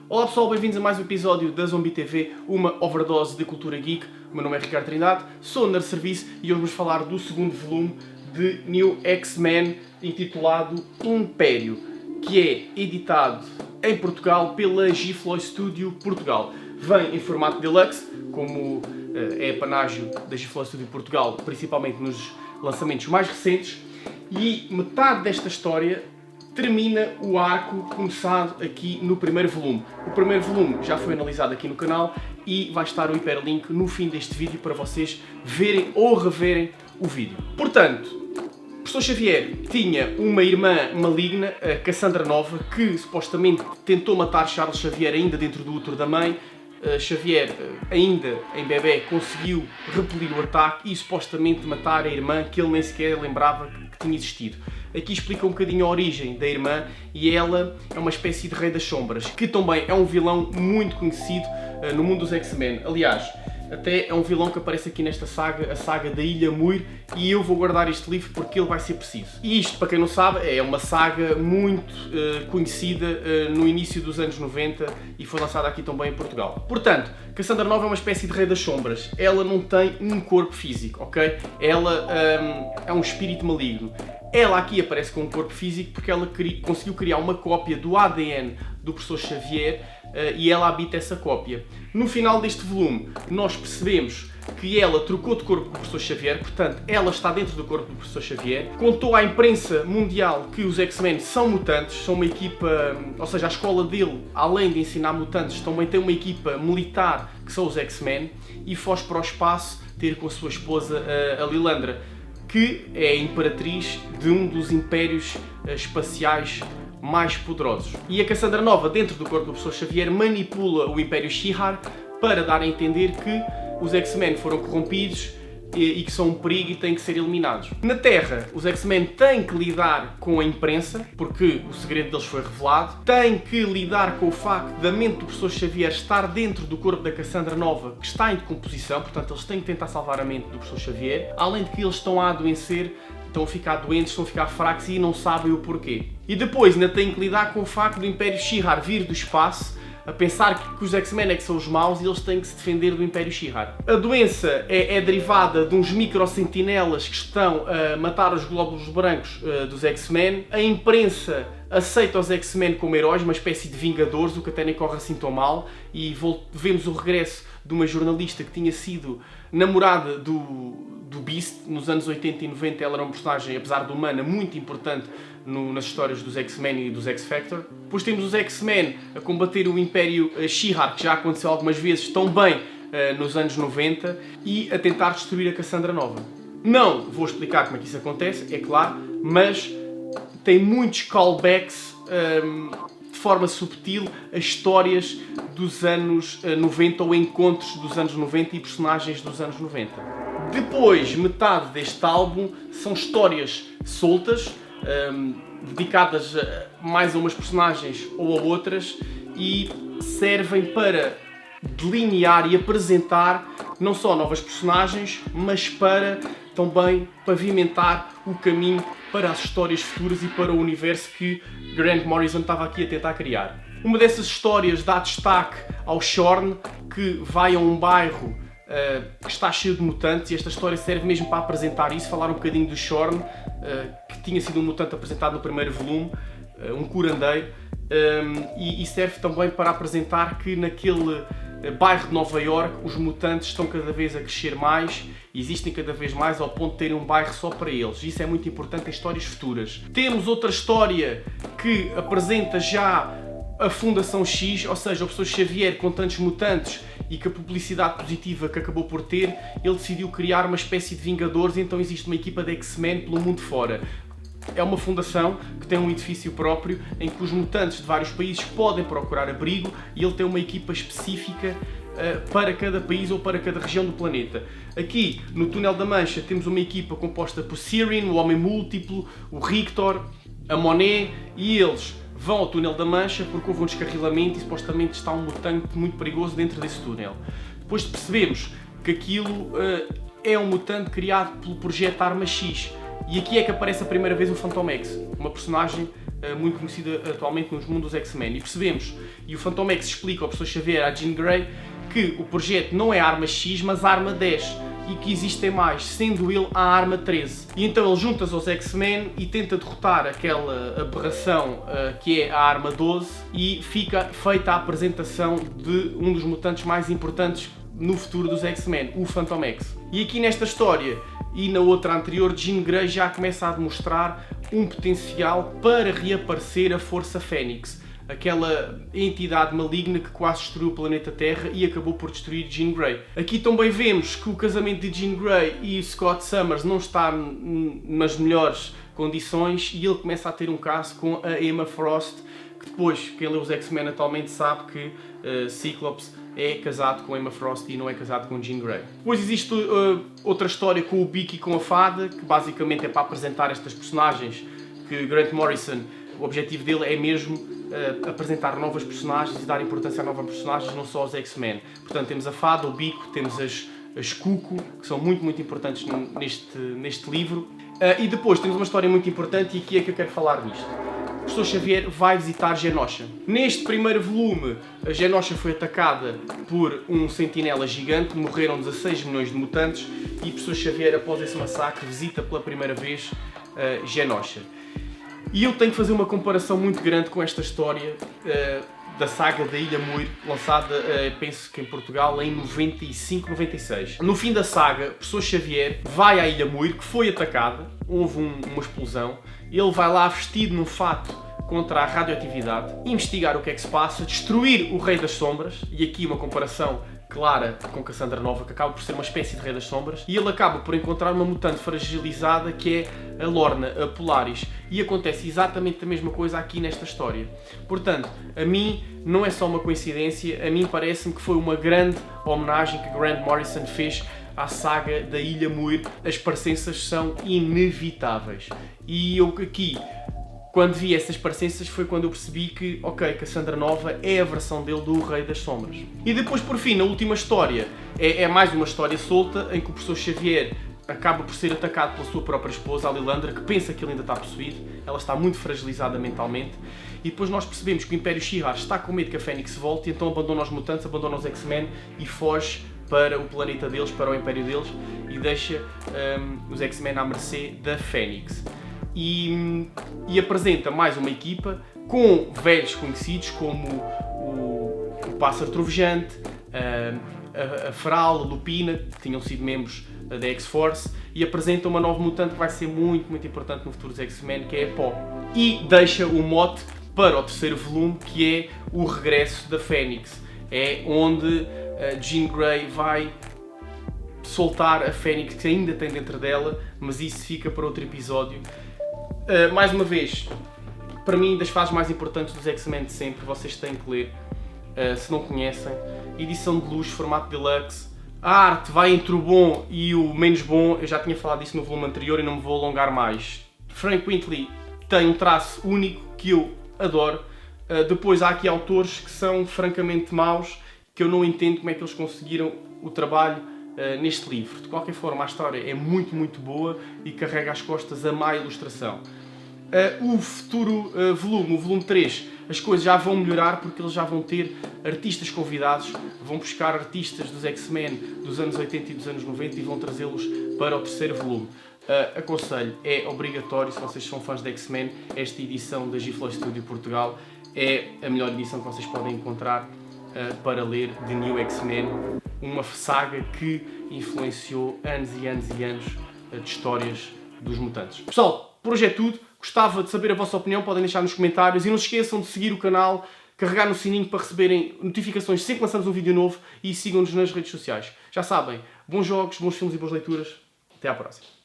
Olá pessoal, bem-vindos a mais um episódio da Zombie TV, uma overdose de cultura geek. O meu nome é Ricardo Trindade, sou nerd serviço e hoje vamos falar do segundo volume de New X-Men, intitulado Império, que é editado em Portugal pela Gifloy Studio Portugal. Vem em formato deluxe, como é apanágio da Gifloy Studio Portugal, principalmente nos lançamentos mais recentes, e metade desta história termina o arco começado aqui no primeiro volume. O primeiro volume já foi analisado aqui no canal e vai estar o hiperlink no fim deste vídeo para vocês verem ou reverem o vídeo. Portanto, o professor Xavier tinha uma irmã maligna, a Cassandra Nova, que supostamente tentou matar Charles Xavier ainda dentro do útero da mãe. Xavier, ainda em bebê, conseguiu repelir o ataque e supostamente matar a irmã, que ele nem sequer lembrava que tinha existido. Aqui explica um bocadinho a origem da irmã e ela é uma espécie de Rei das Sombras, que também é um vilão muito conhecido no mundo dos X-Men. Aliás, até é um vilão que aparece aqui nesta saga, a saga da Ilha Muir, e eu vou guardar este livro porque ele vai ser preciso. E isto, para quem não sabe, é uma saga muito conhecida no início dos anos 90 e foi lançada aqui também em Portugal. Portanto, Cassandra Nova é uma espécie de Rei das Sombras. Ela não tem um corpo físico, ok? Ela é um espírito maligno. Ela aqui aparece com um corpo físico porque ela conseguiu criar uma cópia do ADN do professor Xavier e ela habita essa cópia. No final deste volume, nós percebemos que ela trocou de corpo com o professor Xavier, portanto, ela está dentro do corpo do professor Xavier. Contou à imprensa mundial que os X-Men são mutantes, são uma equipa, ou seja, a escola dele, além de ensinar mutantes, também tem uma equipa militar que são os X-Men, e foge para o espaço ter com a sua esposa, a Lilandra, que é a imperatriz de um dos impérios espaciais mais poderosos. E a Cassandra Nova, dentro do corpo do professor Xavier, manipula o Império Shi'ar para dar a entender que os X-Men foram corrompidos e que são um perigo e têm que ser eliminados. Na Terra, os X-Men têm que lidar com a imprensa, porque o segredo deles foi revelado, têm que lidar com o facto da mente do professor Xavier estar dentro do corpo da Cassandra Nova, que está em decomposição, portanto eles têm que tentar salvar a mente do professor Xavier, além de que eles estão a adoecer, estão a ficar doentes, estão a ficar fracos e não sabem o porquê. E depois ainda têm que lidar com o facto do Império Shi'ar vir do espaço, a pensar que os X-Men é que são os maus e eles têm que se defender do Império Shi'ar. A doença é derivada de uns microsentinelas que estão a matar os glóbulos brancos dos X-Men. A imprensa aceita os X-Men como heróis, uma espécie de vingadores, o que até nem corre assim tão mal, e vemos o regresso de uma jornalista que tinha sido namorada do Beast nos anos 80 e 90. Ela era uma personagem, apesar de humana, muito importante nas histórias dos X-Men e dos X-Factor. Depois temos os X-Men a combater o Império Shi'ar, que já aconteceu algumas vezes também nos anos 90, e a tentar destruir a Cassandra Nova. Não vou explicar como é que isso acontece, é claro, mas tem muitos callbacks de forma subtil a histórias dos anos 90 ou encontros dos anos 90 e personagens dos anos 90. Depois, metade deste álbum são histórias soltas, dedicadas mais a umas personagens ou a outras, e servem para delinear e apresentar não só novas personagens, mas para também pavimentar o caminho para as histórias futuras e para o universo que Grant Morrison estava aqui a tentar criar. Uma dessas histórias dá destaque ao Xorn, que vai a um bairro que está cheio de mutantes, e esta história serve mesmo para apresentar isso, falar um bocadinho do Xorn, que tinha sido um mutante apresentado no primeiro volume, um curandeiro, e serve também para apresentar que naquele bairro de Nova Iorque os mutantes estão cada vez a crescer mais, existem cada vez mais ao ponto de terem um bairro só para eles. Isso é muito importante em histórias futuras. Temos outra história que apresenta já a Fundação X, ou seja, o professor Xavier, com tantos mutantes e com a publicidade positiva que acabou por ter, ele decidiu criar uma espécie de Vingadores, e então existe uma equipa de X-Men pelo mundo fora. É uma fundação que tem um edifício próprio em que os mutantes de vários países podem procurar abrigo, e ele tem uma equipa específica para cada país ou para cada região do planeta. Aqui, no Túnel da Mancha, temos uma equipa composta por Sirin, o Homem Múltiplo, o Rictor, a Monet, e eles vão ao Túnel da Mancha porque houve um descarrilamento e supostamente está um mutante muito perigoso dentro desse túnel. Depois percebemos que aquilo é um mutante criado pelo Projeto Arma X. E aqui é que aparece a primeira vez o Phantom X, uma personagem muito conhecida atualmente no mundo dos X-Men. E percebemos, e o Fantomex explica ao professor Xavier, à Jean Grey, que o projeto não é a arma X, mas a arma 10. E que existem mais, sendo ele a arma 13. E então ele junta-se aos X-Men e tenta derrotar aquela aberração que é a arma 12 e fica feita a apresentação de um dos mutantes mais importantes no futuro dos X-Men, o Fantomex. E aqui nesta história e na outra anterior, Jean Grey já começa a demonstrar um potencial para reaparecer a Força Fênix, aquela entidade maligna que quase destruiu o planeta Terra e acabou por destruir Jean Grey. Aqui também vemos que o casamento de Jean Grey e Scott Summers não está nas melhores condições e ele começa a ter um caso com a Emma Frost, que depois, quem lê os X-Men atualmente sabe que Cyclops é casado com Emma Frost e não é casado com Jean Grey. Depois existe outra história com o Beak e com a Fada, que basicamente é para apresentar estas personagens, que Grant Morrison, o objetivo dele é mesmo apresentar novas personagens e dar importância a novas personagens, não só aos X-Men. Portanto, temos a Fada, o Bico, temos as Cuco, que são muito importantes neste livro. E depois temos uma história muito importante e aqui é que eu quero falar nisto. O professor Xavier vai visitar Genosha. Neste primeiro volume, a Genosha foi atacada por um sentinela gigante, morreram 16 milhões de mutantes e o professor Xavier, após esse massacre, visita pela primeira vez Genosha. E eu tenho que fazer uma comparação muito grande com esta história da saga da Ilha Muir, lançada, penso que em Portugal, em 95-96. No fim da saga, o professor Xavier vai à Ilha Muir, que foi atacada, houve uma explosão, ele vai lá vestido num fato contra a radioatividade, investigar o que é que se passa, destruir o Rei das Sombras, e aqui uma comparação clara com Cassandra Nova, que acaba por ser uma espécie de Rei das Sombras, e ele acaba por encontrar uma mutante fragilizada que é a Lorna, a Polaris, e acontece exatamente a mesma coisa aqui nesta história. Portanto, a mim não é só uma coincidência, a mim parece-me que foi uma grande homenagem que Grant Morrison fez à saga da Ilha Muir. As parecenças são inevitáveis, e eu aqui, quando vi essas parecenças, foi quando eu percebi que, ok, Cassandra Nova é a versão dele do Rei das Sombras. E depois, por fim, na última história, é mais uma história solta, em que o professor Xavier acaba por ser atacado pela sua própria esposa, a Lilandra, que pensa que ele ainda está possuído, ela está muito fragilizada mentalmente, e depois nós percebemos que o Império Shi'ar está com medo que a Fênix volte, e então abandona os mutantes, abandona os X-Men e foge para o planeta deles, para o Império deles, e deixa os X-Men à mercê da Fênix. E apresenta mais uma equipa com velhos conhecidos como o Pássaro Trovejante, a Feral, a Lupina, que tinham sido membros da X-Force, e apresenta uma nova mutante que vai ser muito importante no futuro dos X-Men, que é a Pó. E deixa o mote para o terceiro volume, que é o regresso da Fênix. É onde Jean Grey vai soltar a Fênix que ainda tem dentro dela, mas isso fica para outro episódio. Mais uma vez, para mim, das fases mais importantes dos X-Men de sempre, vocês têm que ler, se não conhecem. Edição de luxo, formato deluxe. A arte vai entre o bom e o menos bom, eu já tinha falado disso no volume anterior e não me vou alongar mais. Frank Quitely tem um traço único que eu adoro. Depois há aqui autores que são francamente maus, que eu não entendo como é que eles conseguiram o trabalho neste livro. De qualquer forma, a história é muito boa e carrega às costas a má ilustração. O futuro volume, o volume 3, as coisas já vão melhorar porque eles já vão ter artistas convidados, vão buscar artistas dos X-Men dos anos 80 e dos anos 90 e vão trazê-los para o terceiro volume. Aconselho, é obrigatório, se vocês são fãs de X-Men, esta edição da Giflow Studio Portugal é a melhor edição que vocês podem encontrar para ler de New X-Men, uma saga que influenciou anos e anos de histórias dos mutantes. Pessoal, por hoje é tudo. Gostava de saber a vossa opinião, podem deixar nos comentários e não se esqueçam de seguir o canal, carregar no sininho para receberem notificações sempre que lançamos um vídeo novo e sigam-nos nas redes sociais. Já sabem, bons jogos, bons filmes e boas leituras. Até à próxima.